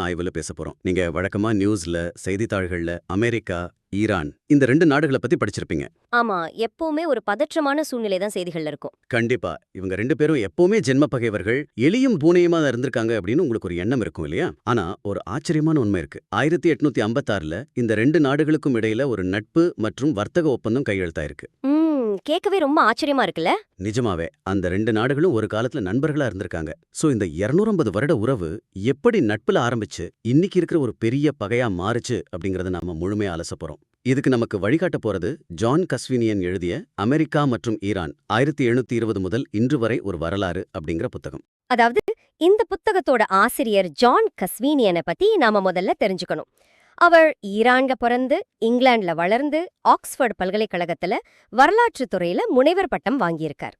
ஆய்வுல பேச போறோம். நீங்க வழக்கமா நியூஸ்ல, செய்தித்தாள்கள்ல அமெரிக்கா, ஈரான் இந்த 2 நாடுகள பத்தி படிச்சிருப்பீங்க. ஆமா, எப்பவுமே ஒரு பதற்றமான சூழ்நிலை தான் செய்திகள்ல இருக்கும். கண்டிப்பா. இவங்க 2 பேரும் எப்பவுமே ஜென்ம பகைவர்கள், எலியும் பூனையுமா தான் இருந்திருக்காங்க அப்படின்னு உங்களுக்கு ஒரு எண்ணம் இருக்கும் இல்லையா? ஆனா ஒரு ஆச்சரியமான உண்மை இருக்கு. 1856ல இந்த 2 நாடுகளுக்கும் இடையில ஒரு நட்பு மற்றும் வர்த்தக ஒப்பந்தம் கையெழுத்தாயிருக்கு. கேட்கவே ரொம்ப ஆச்சரியமா இருக்குல்ல? நிஜமாவே அந்த 2 நாடுகளும் ஒரு காலத்துல நண்பர்களா இருந்திருக்காங்க. சோ இந்த 250 வருட உறவு எப்படி நட்புல ஆரம்பிச்சு இன்னைக்கு இருக்கிற ஒரு பெரிய பகையா மாறுச்சு அப்படிங்கறத நாம முழுமையா அலசப் போறோம். இதுக்கு நமக்கு வழிகாட்ட போறது ஜான் கஸ்வினியன் எழுதிய அமெரிக்கா மற்றும் ஈரான் 1720 முதல் இன்று வரை ஒரு வரலாறு அப்படிங்கிற புத்தகம். அதாவது, இந்த புத்தகத்தோட ஆசிரியர் ஜான் கஸ்வீனியனை பத்தி நாம முதல்ல தெரிஞ்சுக்கணும். அவர் ஈரான்ல பிறந்து இங்கிலாந்துல வளர்ந்து ஆக்ஸ்போர்ட் பல்கலைக்கழகத்துல வரலாற்றுத் துறையில முனைவர் பட்டம் வாங்கியிருக்கார்.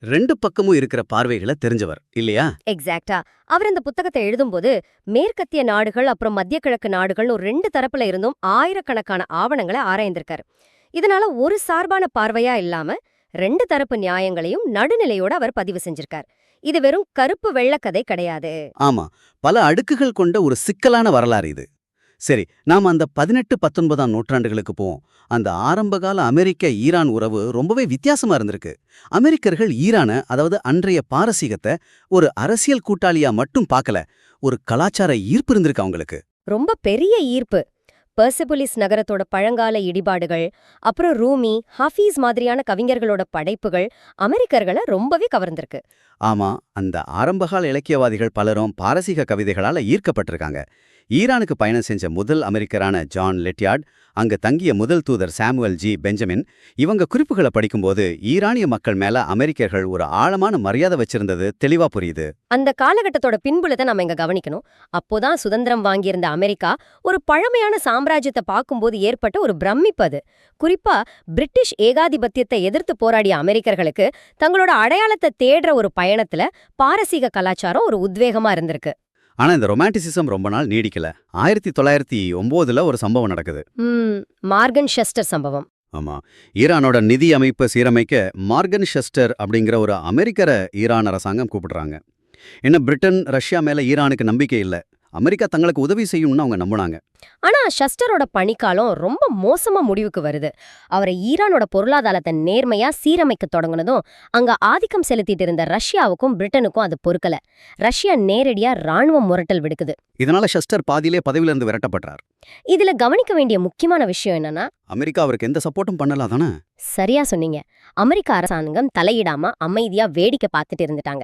2 பக்கமும் இருக்கிற பார்வைகளை தெரிஞ்சவர் இல்லையா? எக்ஸாக்டா. அவர் இந்த புத்தகத்தை எழுதும்போது மேற்கத்திய நாடுகள் அப்புறம் மத்திய கிழக்கு நாடுகள்னு ஒரு 2 தரப்புல இருந்தும் ஆயிரக்கணக்கான ஆவணங்களை ஆராய்ந்திருக்காரு. இதனால ஒரு சார்பான பார்வையா இல்லாம 2 தரப்பு நியாயங்களையும் நடுநிலையோட அவர் பதிவு செஞ்சிருக்கார். இது வெறும் கருப்பு வெள்ளக்கதை கிடையாது. ஆமா, பல அடுக்குகள் கொண்ட ஒரு சிக்கலான வரலாறு இது. சரி, நாம அந்த 18, 19ஆம் நூற்றாண்டுகளுக்கு போவோம். அந்த ஆரம்பகால அமெரிக்க-ஈரான் உறவு ரொம்பவே வித்தியாசமா இருந்திருக்கு. அமெரிக்கர்கள் ஈரான, அதாவது அன்றைய பாரசீகத்தை ஒரு அரசியல் கூட்டாளியா மட்டும் பார்க்கல, ஒரு கலாச்சார ஈர்ப்பு இருந்திருக்கு அவங்களுக்கு. ரொம்ப பெரிய ஈர்ப்பு. பெர்செபுலிஸ் நகரத்தோட பழங்கால இடிபாடுகள், அப்புறம் ரூமி, ஹாஃபீஸ் மாதிரியான கவிஞர்களோட படைப்புகள் அமெரிக்கர்களை ரொம்பவே கவர்ந்திருக்கு. ஆமா, அந்த ஆரம்பகால இலக்கியவாதிகள் பலரும் பாரசீக கவிதைகளால ஈர்க்கப்பட்டிருக்காங்க. ஈரானுக்கு பயணம் செஞ்ச முதல் அமெரிக்கரான ஜான் லெட்யார்ட், அங்க தங்கிய முதல் தூதர் சாமுவல் ஜி பெஞ்சமின், இவங்க குறிப்புகளை படிக்கும்போது ஈரானிய மக்கள் மேல அமெரிக்கர்கள் ஒரு ஆழமான மரியாதை வச்சிருந்தது தெளிவா புரியுது. அந்த காலகட்டத்தோட பின்புலத்தை நம்ம இங்க கவனிக்கணும். அப்போதான் சுதந்திரம் வாங்கியிருந்த அமெரிக்கா ஒரு பழமையான சாம்ராஜ்யத்தை பார்க்கும்போது ஏற்பட்ட ஒரு பிரமிப்பு அது. குறிப்பா பிரிட்டிஷ் ஏகாதிபத்தியத்தை எதிர்த்து போராடிய அமெரிக்கர்களுக்கு தங்களோட அடையாளத்தை தேடுற ஒரு பயணத்துல பாரசீக கலாச்சாரம் ஒரு உத்வேகமா இருந்திருக்கு. ஆனா இந்த ரொமான்டிசிசம் ரொம்ப நாள் நீடிக்கல. 1909ல ஒரு சம்பவம் நடக்குது. மார்கன் ஷெஸ்டர் சம்பவம். ஆமா, ஈரானோட நிதி அமைப்பை சீரமைக்க மார்கன் ஷெஸ்டர் அப்படிங்கிற ஒரு அமெரிக்கரை ஈரான் அரசாங்கம் கூப்பிடுறாங்க. என்ன, பிரிட்டன், ரஷ்யா மேல ஈரானுக்கு நம்பிக்கை இல்ல, அமெரிக்கா தங்களுக்கு உதவி செய்யும்னு அவங்க நம்புனாங்க. ஆனா ஷஸ்டரோட பணிக்காலம் ரொம்ப மோசமா முடிவுக்கு வருது. அவரை ஈரானோட பொருளாதாரத்தை நேர்மையா சீரமைக்க தொடங்குனதும் அங்க ஆதிக்கம் செலுத்திட்டு இருந்த ரஷ்யாவுக்கும் பிரிட்டனுக்கும் அது பொறுக்கல. ரஷ்யா நேரடியா ராணுவ முரட்டல் விடுக்குது. இதனால ஷஸ்டர் பாதியிலே பதவியிலிருந்து விரட்டப்படுறார். இதுல கவனிக்க வேண்டிய முக்கியமான விஷயம் என்னன்னா, அமெரிக்கா அவருக்கு எந்த சப்போர்ட்டும் பண்ணல தானே? சரியா சொன்னீங்க. அமெரிக்க அரசாங்கம் தலையிடாம அமைதியா வேடிக்கை பார்த்துட்டு இருந்துட்டாங்க.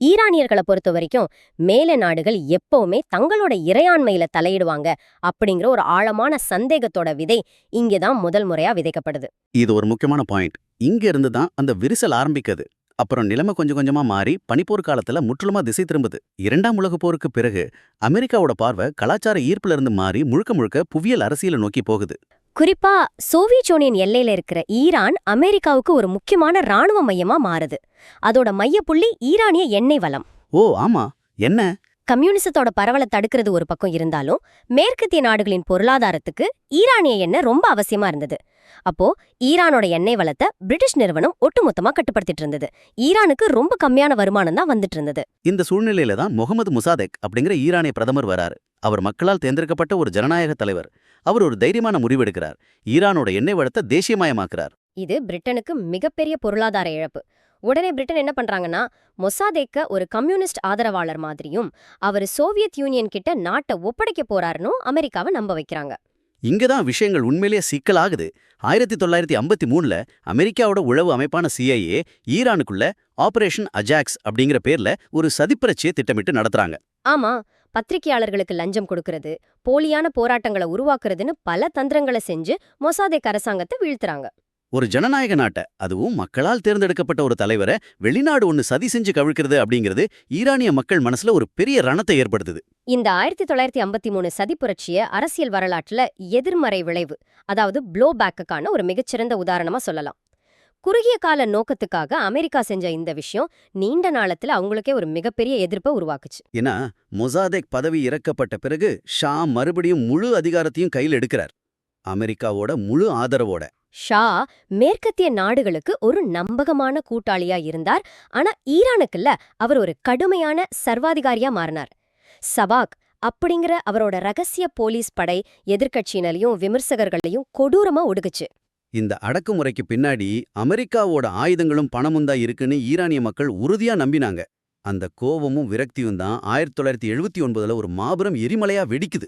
ஈரானியர்களை பொறுத்த வரைக்கும் மேல நாடுகள் எப்பவுமே தங்களோட இறையாண்மையில தலையிடுவாங்க அப்படிங்கிற ஒரு ஆழமான சந்தேகத்தோட விதை இங்கதான் முதல் முறையா விதைக்கப்படுது. இது ஒரு முக்கியமான பாயிண்ட். இங்க இருந்து தான் அந்த விரிசல் ஆரம்பிக்குது. அப்புறம் நிலைமை கொஞ்சம் கொஞ்சமா மாறி பனிப்போர் காலத்துல முற்றிலுமா திசை திரும்புது. 2ஆம் உலகப் போருக்கு பிறகு அமெரிக்காவோட பார்வை கலாச்சார ஈர்ப்புல இருந்து மாறி முழுக்க முழுக்க புவியியல் அரசியலை நோக்கி போகுது. குறிப்பா சோவியத் யூனியன் எல்லையில இருக்கிற ஈரான் அமெரிக்காவுக்கு ஒரு முக்கியமான ராணுவ மையமா மாறுது. அதோட மையப்புள்ளி ஈரானிய எண்ணெய் வளம். ஓ ஆமா, என்ன? கம்யூனிசத்தோட பரவலை தடுக்கிறது ஒரு பக்கம் இருந்தாலும் மேற்கத்திய நாடுகளின் பொருளாதாரத்துக்கு ஈரானிய எண்ணெய் ரொம்ப அவசியமா இருந்தது. அப்போ ஈரானோட எண்ணெய் வளத்தை பிரிட்டிஷ் நிறுவனம் ஒட்டுமொத்தமா கட்டுப்படுத்திட்டு இருந்தது. ஈரானுக்கு ரொம்ப கம்மியான வருமானம் தான் வந்துட்டு இருந்தது. இந்த சூழ்நிலையில தான் முகமது முசாதெக் அப்படிங்கிற ஈரானிய பிரதமர் வராரு. அவர் மக்களால் தேர்ந்தெடுக்கப்பட்ட ஒரு ஜனநாயக தலைவர். அவர் ஒரு தைரியமான முடிவெடுக்கிறார். ஈரானோட எண்ணெய் வளத்தை தேசியமயமாக்குறார். இது பிரிட்டனுக்கு மிகப்பெரிய பொருளாதார இழப்பு. உடனே பிரிட்டன் என்ன பண்றாங்கன்னா, மொசாதேக்க ஒரு கம்யூனிஸ்ட் ஆதரவாளர் மாதிரியும் அவர் சோவியத் யூனியன் கிட்ட நாட்டை ஒப்படைக்க போறாருன்னு அமெரிக்காவை நம்ப வைக்கிறாங்க. இங்கதான் விஷயங்கள் உண்மையிலேயே சிக்கலாகுது. 1953ல அமெரிக்காவோட உளவு அமைப்பான CIA ஈரானுக்குள்ள ஆபரேஷன் அஜாக்ஸ் அப்படிங்கிற பேர்ல ஒரு சதிப்புரட்சியை திட்டமிட்டு நடத்துறாங்க. ஆமா, பத்திரிகையாளர்களுக்கு லஞ்சம் கொடுக்கறது, போலியான போராட்டங்களை உருவாக்குறதுன்னு பல தந்திரங்களை செஞ்சு மொசாதேக் அரசாங்கத்தை வீழ்த்துறாங்க. ஒரு ஜனநாயக நாட்டை, அதுவும் மக்களால் தேர்ந்தெடுக்கப்பட்ட ஒரு தலைவரை வெளிநாடு ஒன்னு சதி செஞ்சு கவிழ்க்கிறது அப்படிங்கிறது ஈரானிய மக்கள் மனசுல ஒரு பெரிய ரணத்தை ஏற்படுத்துது. இந்த 1953 சதி புரட்சிய அரசியல் வரலாற்றுல எதிர்மறை விளைவு, அதாவது ப்ளோ பேக்குக்கான ஒரு மிகச்சிறந்த உதாரணமா சொல்லலாம். குறுகிய கால நோக்கத்துக்காக அமெரிக்கா செஞ்ச இந்த விஷயம் நீண்ட நாளத்துல அவங்களுக்கே ஒரு மிகப்பெரிய எதிர்ப்பை உருவாக்குச்சு. ஏன்னா மொசாதெக் பதவி இறக்கப்பட்ட பிறகு ஷா மறுபடியும் முழு அதிகாரத்தையும் கையில் எடுக்கிறார், அமெரிக்காவோட முழு ஆதரவோட. ஷா மேற்கத்திய நாடுகளுக்கு ஒரு நம்பகமான கூட்டாளியா இருந்தார். ஆனா ஈரானுக்குள்ள அவர் ஒரு கடுமையான சர்வாதிகாரியா மாறினார். சபாக், அப்படிங்கிற அவரோட ரகசிய போலீஸ் படை எதிர்க்கட்சியினரையும் விமர்சகர்களையும் கொடூரமா ஒடுக்குச்சு. இந்த அடக்குமுறைக்கு பின்னாடி அமெரிக்காவோட ஆயுதங்களும் பணமும் தான் இருக்குன்னு ஈரானிய மக்கள் உறுதியா நம்பினாங்க. அந்த கோவமும் விரக்தியும் தான் 1979ல ஒரு மாபெரும் எரிமலையா வெடிக்குது.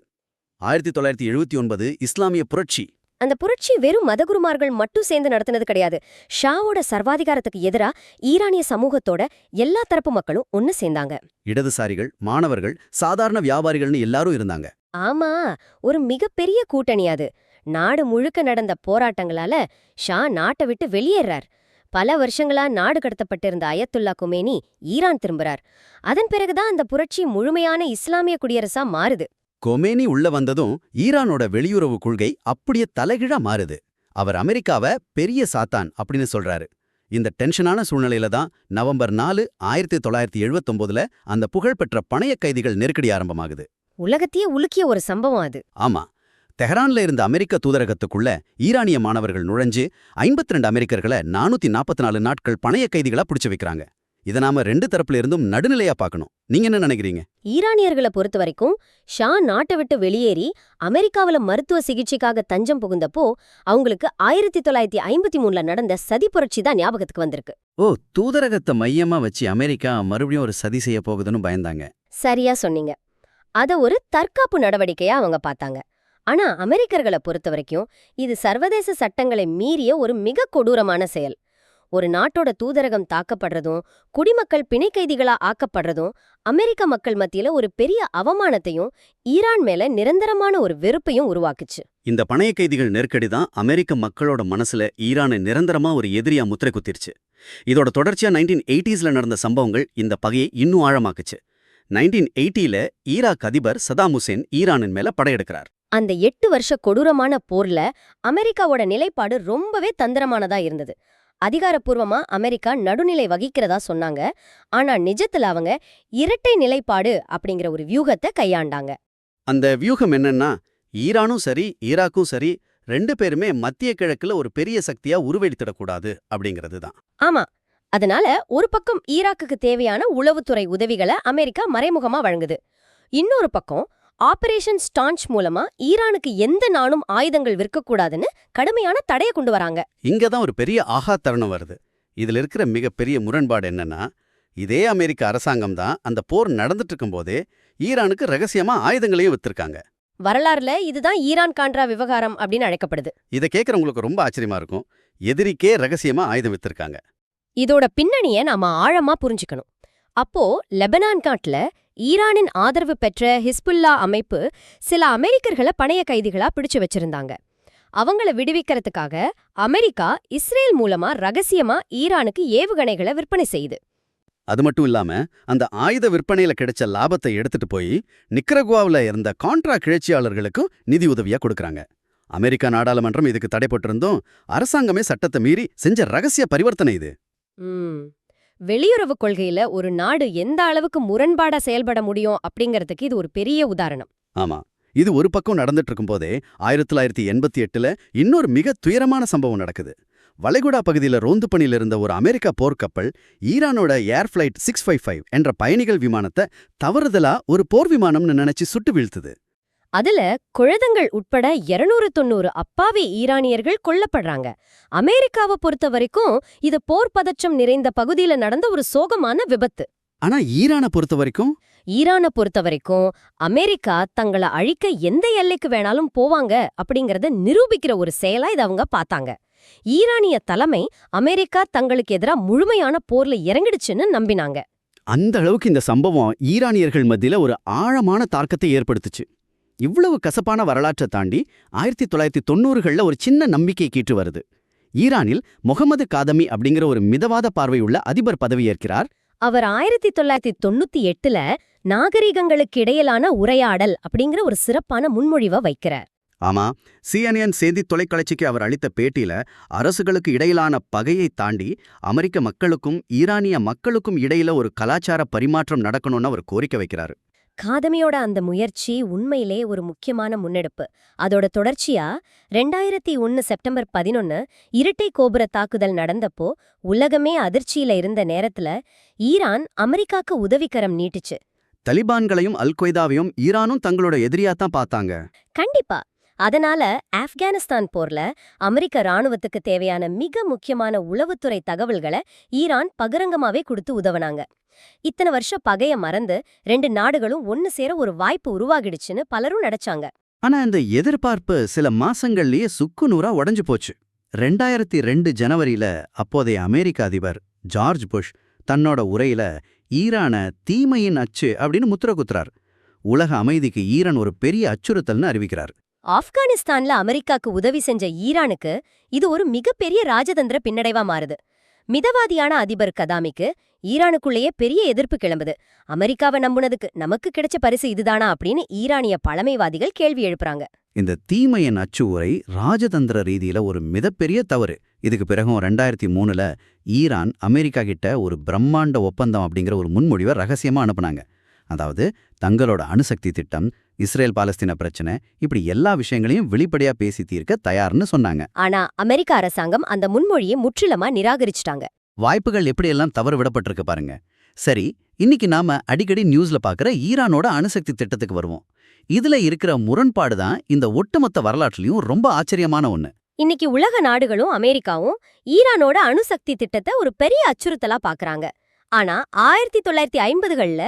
1979 இஸ்லாமிய புரட்சி. அந்த புரட்சி வெறும் மதகுருமார்கள் மட்டும் சேர்ந்து நடத்தினது கிடையாது. ஷாவோட சர்வாதிகாரத்துக்கு எதிரா ஈரானிய சமூகத்தோட எல்லா தரப்பு மக்களும் ஒன்னு சேர்ந்தாங்க. இடதுசாரிகள், மாணவர்கள், சாதாரண வியாபாரிகள்னு எல்லாரும் இருந்தாங்க. ஆமா, ஒரு மிகப்பெரிய கூட்டணி அது. நாடு முழுக்க நடந்த போராட்டங்களால ஷா நாட்டை விட்டு வெளியேறார். பல வருஷங்களா நாடு கடத்தப்பட்டிருந்த அயத்துல்லா கொமேனி ஈரான் திரும்புறார். அதன் பிறகுதான் அந்த புரட்சி முழுமையான இஸ்லாமிய குடியரசா மாறுது. கொமேனி உள்ள வந்ததும் ஈரானோட வெளியுறவு கொள்கை அப்படியே தலைகீழா மாறுது. அவர் அமெரிக்காவை பெரிய சாத்தான் அப்படின்னு சொல்றாரு. இந்த டென்ஷனான சூழ்நிலையில தான் நவம்பர் 4, 1979ல அந்த புகழ்பெற்ற பணைய கைதிகள் நெருக்கடி ஆரம்பமாகுது. உலகத்தையே உலுக்கிய ஒரு சம்பவம் அது. ஆமா, தெஹரான்ல இருந்த அமெரிக்க தூதரகத்துக்குள்ள ஈரானிய மாணவர்கள் நுழைஞ்சு 52 அமெரிக்கர்களை 444 நாட்கள் பணைய கைதிகளா பிடிச்சு வைக்கிறாங்க. இதை நாம ரெண்டு தரப்புல இருந்தும் நடுநிலையா பார்க்கணும். நீங்க என்ன நினைக்கிறீங்க? ஈரானியர்களை பொறுத்த வரைக்கும் ஷா நாட்டை விட்டு வெளியேறி அமெரிக்காவில மருத்துவ சிகிச்சைக்காக தஞ்சம் புகுந்தப்போ அவங்களுக்கு 1953ல நடந்த சதி புரட்சி தான் ஞாபகத்துக்கு வந்திருக்கு. ஓ, தூதரகத்தை மையமா வச்சு அமெரிக்கா மறுபடியும் ஒரு சதி செய்ய போகுதுன்னு பயந்தாங்க. சரியா சொன்னீங்க. அத ஒரு தற்காப்பு நடவடிக்கையா அவங்க பார்த்தாங்க. ஆனா அமெரிக்கர்களை பொறுத்த வரைக்கும் இது சர்வதேச சட்டங்களை மீறிய ஒரு மிக கொடூரமான செயல். ஒரு நாட்டோட தூதரகம் தாக்கப்படுறதும் குடிமக்கள் பிணை கைதிகளா ஆக்கப்படுறதும் அமெரிக்க மக்கள் மத்தியில ஒரு பெரிய அவமானத்தையும் ஈரான் மேல நிரந்தரமான ஒரு வெறுப்பையும் உருவாக்குச்சு. இந்த பணைய கைதிகள் நெருக்கடி தான் அமெரிக்க மக்களோட மனசுல ஈரானை நிரந்தரமா ஒரு எதிரியா முத்திரை குத்திருச்சு. இதோட தொடர்ச்சியா 1980ஸ்ல நடந்த சம்பவங்கள் இந்த பகையை இன்னும் ஆழமாக்குச்சு. 1980ல ஈராக் அதிபர் சதாம் ஹுசேன் ஈரானின் மேல படையெடுக்கிறார். அந்த 8 வருஷ கொடூரமான போர்ல அமெரிக்காவோட நிலைப்பாடு ரொம்பவே தந்திரமானதா இருந்தது. அதிகாரப்பூர்வமா அமெரிக்கா நடுநிலை வகிக்கிறதா சொன்னாங்க. ஆனா நிஜத்துல அவங்க இரட்டை நிலைப்பாடு அப்படிங்கிற ஒரு வியூகத்தை கையாண்டாங்க. அந்த வியூகம் என்னன்னா, ஈரானும் சரி ஈராக்கும் சரி ரெண்டு பேருமே மத்திய கிழக்குல ஒரு பெரிய சக்தியா உருவெடுத்திடக்கூடாது அப்படிங்கிறது தான். ஆமா, அதனால ஒரு பக்கம் ஈராக்குக்கு தேவையான உளவுத்துறை உதவிகளை அமெரிக்கா மறைமுகமா வழங்குது. இன்னொரு பக்கம் ஆபரேஷன் ஸ்டான்ச் மூலமா ஈரானுக்கு எந்த நாளும் ஆயுதங்கள் விற்கக்கூடாதுன்னு கடுமையான தடையை கொண்டு வராங்க. இங்கதான் ஒரு பெரிய ஆஹா தருணம் வருது. இதுல இருக்கிற மிகப்பெரிய முரண்பாடு என்னன்னா, இதே அமெரிக்க அரசாங்கம் தான் அந்த போர் நடந்துட்டு இருக்கும்போதே ஈரானுக்கு ரகசியமா ஆயுதங்களையும் வித்திருக்காங்க. வரலாறுல இதுதான் ஈரான் காண்ட்ரா விவகாரம் அப்படின்னு அழைக்கப்படுது. இதை கேட்கறவங்களுக்கு ரொம்ப ஆச்சரியமா இருக்கும். எதிரிக்கே ரகசியமா ஆயுதம் வித்திருக்காங்க. இதோட பின்னணிய நாம ஆழமா புரிஞ்சுக்கணும். அப்போ லெபனான் காட்டுல ஈரானின் ஆதரவு பெற்ற ஹிஸ்புல்லா அமைப்பு சில அமெரிக்கர்களை பணைய கைதிகளா பிடிச்சு வச்சிருந்தாங்க. அவங்கள விடுவிக்கிறதுக்காக அமெரிக்கா இஸ்ரேல் மூலமா ரகசியமா ஈரானுக்கு ஏவுகணைகளை விற்பனை செய்யுது. அது மட்டும் இல்லாம அந்த ஆயுத விற்பனையில கிடைச்ச லாபத்தை எடுத்துட்டு போய் நிக்கரகுவாவுல இருந்த கான்ட்ரா கிளர்ச்சியாளர்களுக்கும் நிதி உதவியா கொடுக்கறாங்க. அமெரிக்கா நாடாளுமன்றம் இதுக்கு தடைப்பட்டிருந்தும் அரசாங்கமே சட்டத்தை மீறி செஞ்ச ரகசிய பரிவர்த்தனை இது. வெளியுறவு கொள்கையில ஒரு நாடு எந்த அளவுக்கு முரண்பாடா செயல்பட முடியும் அப்படிங்கறதுக்கு இது ஒரு பெரிய உதாரணம். ஆமா, இது ஒரு பக்கம் நடந்துட்டு இருக்கும்போதே 1988ல இன்னொரு மிக துயரமான சம்பவம் நடக்குது. வளைகுடா பகுதியில ரோந்து பணியில இருந்த ஒரு அமெரிக்கா போர்க்கப்பல் ஈரானோட ஏர் ஃபிளைட் 655 என்ற பயணிகள் விமானத்தை தவறுதலா ஒரு போர் விமானம்னு நினைச்சு சுட்டு வீழ்த்துது. அதுல குழந்தைகள் உட்பட 290 அப்பாவி ஈரானியர்கள் கொல்லப்படுறாங்க. அமெரிக்காவை பொறுத்த வரைக்கும் இது போர் பதற்றம் நிறைந்த பகுதியில நடந்த ஒரு சோகமான விபத்து. ஆனா ஈரானை பொறுத்த வரைக்கும் அமெரிக்கா தங்களை அழிக்க எந்த எல்லைக்கு வேணாலும் போவாங்க அப்படிங்கறத நிரூபிக்கிற ஒரு செயலா இதை அவங்க பார்த்தாங்க. ஈரானிய தலைமை அமெரிக்கா தங்களுக்கு எதிரா முழுமையான போர்ல இறங்கிடுச்சுன்னு நம்பினாங்க. அந்த அளவுக்கு இந்த சம்பவம் ஈரானியர்கள் மத்தியில ஒரு ஆழமான தாக்கத்தை ஏற்படுத்துச்சு. இவ்வளவு கசப்பான வரலாற்றை தாண்டி 1990களில் ஒரு சின்ன நம்பிக்கை கீற்று வருது. ஈரானில் முகமது காதமி அப்படிங்கிற ஒரு மிதவாத பார்வையுள்ள அதிபர் பதவியேற்கிறார். அவர் 1998ல நாகரிகங்களுக்கு இடையிலான உரையாடல் அப்படிங்கிற ஒரு சிறப்பான முன்மொழிவை வைக்கிறார். ஆமா, CNN செய்தி தொலைக்காட்சிக்கு அவர் அளித்த பேட்டியில அரசுகளுக்கு இடையிலான பகையை தாண்டி அமெரிக்க மக்களுக்கும் ஈரானிய மக்களுக்கும் இடையில ஒரு கலாச்சார பரிமாற்றம் நடக்கணும்னு அவர் கோரிக்கை வைக்கிறாரு. காதமியோட அந்த முயற்சி உண்மையிலே ஒரு முக்கியமான முன்னெடுப்பு. அதோட தொடர்ச்சியா 2001 செப்டம்பர் 11 இரட்டை கோபுர தாக்குதல் நடந்தப்போ உலகமே அதிர்ச்சியில இருந்த நேரத்துல ஈரான் அமெரிக்காக்கு உதவிக்கரம் நீட்டுச்சு. தலிபான்களையும் அல் கொய்தாவையும் ஈரானும் தங்களோட எதிரியாத்தான் பார்த்தாங்க. கண்டிப்பா. அதனால ஆப்கானிஸ்தான் போர்ல அமெரிக்க ராணுவத்துக்கு தேவையான மிக முக்கியமான உளவுத்துறை தகவல்களை ஈரான் பகிரங்கமாவே கொடுத்து உதவுனாங்க. இத்தனை வருஷ பகைய மறந்து 2 நாடுகளும் ஒன்னு சேர ஒரு வாய்ப்பு உருவாகிடுச்சுன்னு பலரும் நினைச்சாங்க. ஆனா இந்த எதிர்பார்ப்பு சில மாசங்கள்லயே சுக்குநூறா உடைஞ்சு போச்சு. 2002 ஜனவரியில அப்போதைய அமெரிக்க அதிபர் ஜார்ஜ் புஷ் தன்னோட உரையில ஈரான தீமையின் அச்சு அப்படின்னு முத்திர குத்துறார். உலக அமைதிக்கு ஈரான் ஒரு பெரிய அச்சுறுத்தல்னு அறிவிக்கிறார். ஆப்கானிஸ்தான்ல அமெரிக்காக்கு உதவி செஞ்ச ஈரானுக்கு இது ஒரு மிகப்பெரிய ராஜதந்திர பின்னடைவா மாறுது. மிதவாதியான அதிபர் கதாமிக்கு ஈரானுக்குள்ளேயே பெரிய எதிர்ப்பு கிளம்புது. அமெரிக்காவை நம்புனதுக்கு நமக்கு கிடைச்ச பரிசு இதுதானா அப்படின்னு ஈரானிய பழமைவாதிகள் கேள்வி எழுப்புறாங்க. இந்த தீமையின் அச்சு உரை ராஜதந்திர ரீதியில ஒரு மிகப்பெரிய தவறு. இதுக்கு பிறகும் 2003ல ஈரான் அமெரிக்கா கிட்ட ஒரு பிரம்மாண்ட ஒப்பந்தம் அப்படிங்கிற ஒரு முன்மொழிவை ரகசியமா அனுப்புனாங்க. அதாவது தங்களோட அணுசக்தி திட்டம், இஸ்ரேல் பாலஸ்தீன பிரச்சனை, இப்படி எல்லா விஷயங்களையும் வெளிப்படையா பேசி தீர்க்க தயார்னு சொன்னாங்க. ஆனா அமெரிக்க அரசாங்கம் அந்த முன்மொழியை முற்றிலுமா நிராகரிச்சிட்டாங்க. வாய்ப்புகள் எப்படியெல்லாம் தவறு விடப்பட்டிருக்கு பாருங்க. சரி, இன்னைக்கு நாம அடிக்கடி நியூஸ்ல பாக்குற ஈரானோட அணுசக்தி திட்டத்துக்கு வருவோம். இதுல இருக்கிற முரண்பாடு தான் இந்த ஒட்டுமொத்த வரலாற்றுலயும் ரொம்ப ஆச்சரியமான ஒண்ணு. இன்னைக்கு உலக நாடுகளும் அமெரிக்காவும் ஈரானோட அணுசக்தி திட்டத்தை ஒரு பெரிய அச்சுறுத்தலா பாக்குறாங்க. ஆனா 1950கள்ல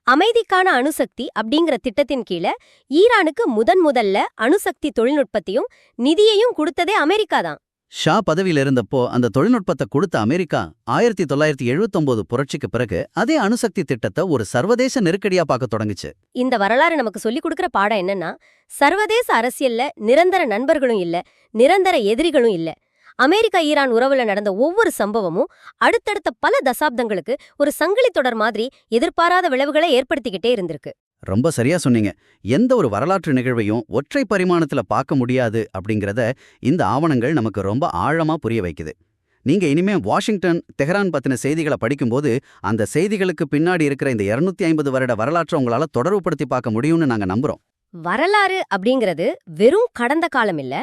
அமைதிக்கான அணுசக்தி அப்படிங்கிற திட்டத்தின் கீழ ஈரானுக்கு முதல்ல அணுசக்தி தொழில்நுட்பத்தையும் நிதியையும் கொடுத்ததே அமெரிக்கா தான். ஷா பதவியில இருந்தப்போ அந்த தொழில்நுட்பத்தை கொடுத்த அமெரிக்கா 1979 புரட்சிக்கு பிறகு அதே அணுசக்தி திட்டத்தை ஒரு சர்வதேச நெருக்கடியா பார்க்க தொடங்குச்சு. இந்த வரலாறு நமக்கு சொல்லிக் கொடுக்கிற பாடம் என்னன்னா, சர்வதேச அரசியல்ல நிரந்தர நண்பர்களும் இல்ல, நிரந்தர எதிரிகளும் இல்ல. அமெரிக்கா ஈரான் உறவுல நடந்த ஒவ்வொரு சம்பவமும் அடுத்தடுத்த பல தசாப்தங்களுக்கு ஒரு சங்கிலி தொடர் மாதிரி எதிர்பாராத விளைவுகளை ஏற்படுத்திக்கிட்டே இருந்திருக்கு. ரொம்ப சரியா சொன்னீங்க. எந்த ஒரு வரலாற்று நிகழ்வையும் ஒற்றை பரிமாணத்துல பார்க்க முடியாது அப்படிங்கறத இந்த ஆவணங்கள் நமக்கு ரொம்ப ஆழமா புரிய வைக்குது. நீங்க இனிமே வாஷிங்டன், தெஹ்ரான் பத்தின செய்திகளை படிக்கும்போது அந்த செய்திகளுக்கு பின்னாடி இருக்கிற இந்த 250 வருட வரலாற்றை உங்களால தொடர்புபடுத்தி பார்க்க முடியும்னு நாங்க நம்புறோம். வரலாறு அப்படிங்கிறது வெறும் கடந்த காலம் இல்ல,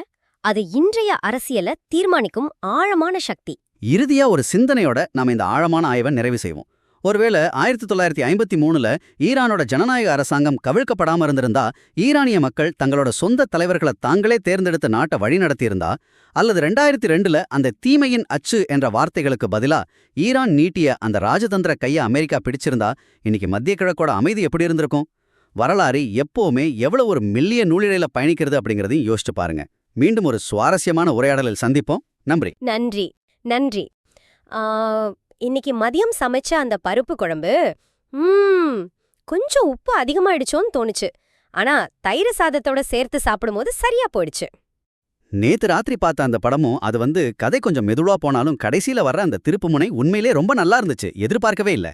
அது இன்றைய அரசியலை தீர்மானிக்கும் ஆழமான சக்தி. இறுதியா ஒரு சிந்தனையோட நாம இந்த ஆழமான ஆய்வை நிறைவு செய்வோம். ஒருவேளை 1953ல ஈரானோட ஜனநாயக அரசாங்கம் கவிழ்க்கப்படாம இருந்திருந்தா, ஈரானிய மக்கள் தங்களோட சொந்த தலைவர்களை தாங்களே தேர்ந்தெடுத்த நாட்டை வழிநடத்தியிருந்தா, அல்லது 2002ல அந்த தீமையின் அச்சு என்ற வார்த்தைகளுக்கு பதிலா ஈரான் நீட்டிய அந்த ராஜதந்திர கையை அமெரிக்கா பிடிச்சிருந்தா, இன்னைக்கு மத்திய கிழக்கோட அமைதி எப்படி இருந்திருக்கும்? வரலாறு எப்பவுமே எவ்வளவு ஒரு மெல்லிய நூலிழையில பயணிக்கிறது அப்படிங்கறதையும் யோசிச்சு பாருங்க. மீண்டும் ஒரு சுவாரஸ்யமான உரையாடலில் சந்திப்போம். நன்றி. நன்றி நன்றி. இன்னைக்கு மதியம் சமைச்ச அந்த பருப்பு குழம்பு கொஞ்சம் உப்பு அதிகமாயிடுச்சோன்னு தோணுச்சு. ஆனா தயிர் சாதத்தோட சேர்த்து சாப்பிடும்போது சரியா போயிடுச்சு. நேத்து ராத்திரி பார்த்த அந்த படமும் அது கதை கொஞ்சம் மெதுவா போனாலும் கடைசியில வர்ற அந்த திருப்புமுனை உண்மையிலே ரொம்ப நல்லா இருந்துச்சு. எதிர்பார்க்கவே இல்ல.